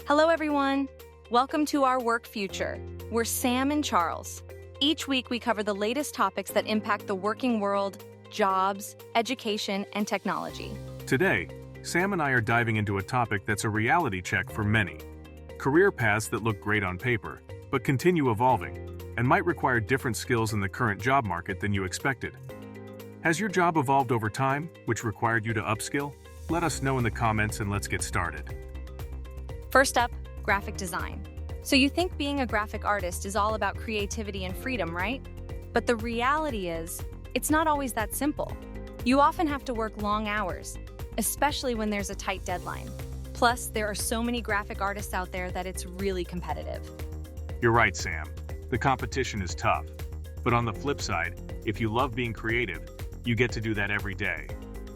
Hello, everyone. Welcome to our work future. We're Sam and Charles. Each week, we cover the latest topics that impact the working world, jobs, education, and technology. Today, Sam and I are diving into a topic that's a reality check for many. Career paths that look great on paper, but continue evolving, and might require different skills in the current job market than you expected. Has your job evolved over time, which required you to upskill? Let us know in the comments and let's get started. First up, graphic design. So you think being a graphic artist is all about creativity and freedom, right? But the reality is, it's not always that simple. You often have to work long hours, especially when there's a tight deadline. Plus, there are so many graphic artists out there that it's really competitive. You're right, Sam. The competition is tough. But on the flip side, if you love being creative, you get to do that every day.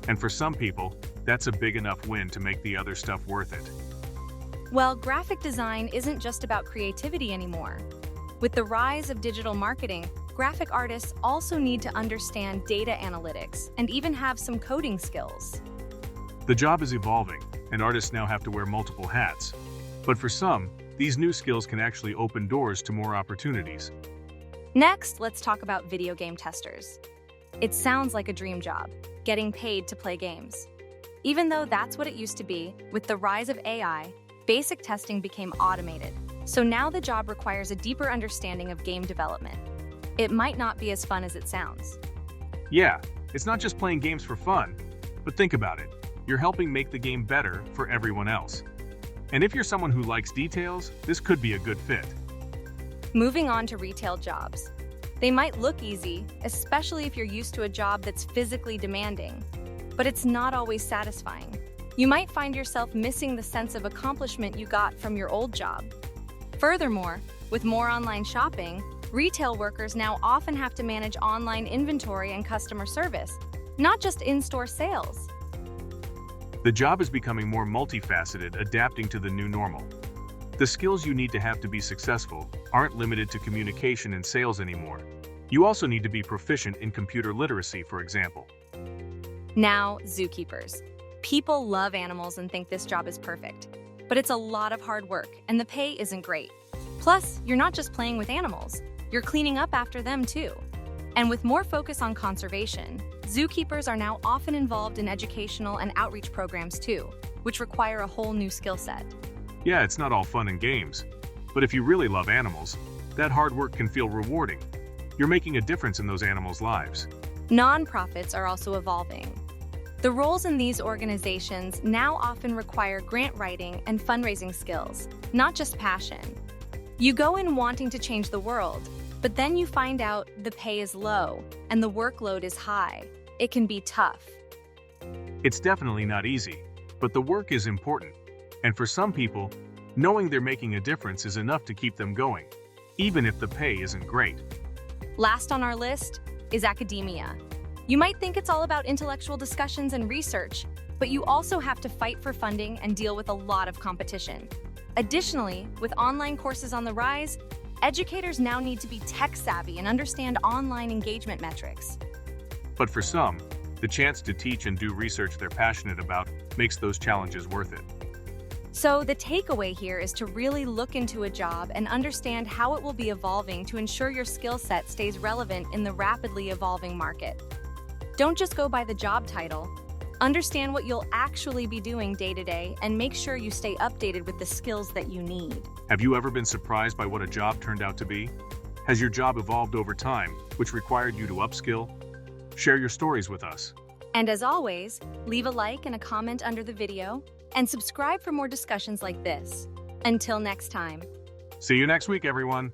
And for some people, that's a big enough win to make the other stuff worth it. Well, graphic design isn't just about creativity anymore. With the rise of digital marketing, graphic artists also need to understand data analytics and even have some coding skills. The job is evolving, and artists now have to wear multiple hats. But for some, these new skills can actually open doors to more opportunities. Next, let's talk about video game testers. It sounds like a dream job, getting paid to play games. Even though that's what it used to be, with the rise of AI, basic testing became automated. So now the job requires a deeper understanding of game development. It might not be as fun as it sounds. Yeah, it's not just playing games for fun, but think about it. You're helping make the game better for everyone else. And if you're someone who likes details, this could be a good fit. Moving on to retail jobs. They might look easy, especially if you're used to a job that's physically demanding, but it's not always satisfying. You might find yourself missing the sense of accomplishment you got from your old job. Furthermore, with more online shopping, retail workers now often have to manage online inventory and customer service, not just in-store sales. The job is becoming more multifaceted, adapting to the new normal. The skills you need to have to be successful aren't limited to communication and sales anymore. You also need to be proficient in computer literacy, for example. Now, zookeepers. People love animals and think this job is perfect, but it's a lot of hard work and the pay isn't great. Plus, you're not just playing with animals, you're cleaning up after them too. And with more focus on conservation, zookeepers are now often involved in educational and outreach programs too, which require a whole new skill set. Yeah, it's not all fun and games, but if you really love animals, that hard work can feel rewarding. You're making a difference in those animals' lives. Nonprofits are also evolving. The roles in these organizations now often require grant writing and fundraising skills, not just passion. You go in wanting to change the world, but then you find out the pay is low and the workload is high. It can be tough. It's definitely not easy, but the work is important. And for some people, knowing they're making a difference is enough to keep them going, even if the pay isn't great. Last on our list is academia. You might think it's all about intellectual discussions and research, but you also have to fight for funding and deal with a lot of competition. Additionally, with online courses on the rise, educators now need to be tech-savvy and understand online engagement metrics. But for some, the chance to teach and do research they're passionate about makes those challenges worth it. So the takeaway here is to really look into a job and understand how it will be evolving to ensure your skill set stays relevant in the rapidly evolving market. Don't just go by the job title. Understand what you'll actually be doing day to day and make sure you stay updated with the skills that you need. Have you ever been surprised by what a job turned out to be? Has your job evolved over time, which required you to upskill? Share your stories with us. And as always, leave a like and a comment under the video and subscribe for more discussions like this. Until next time. See you next week, everyone.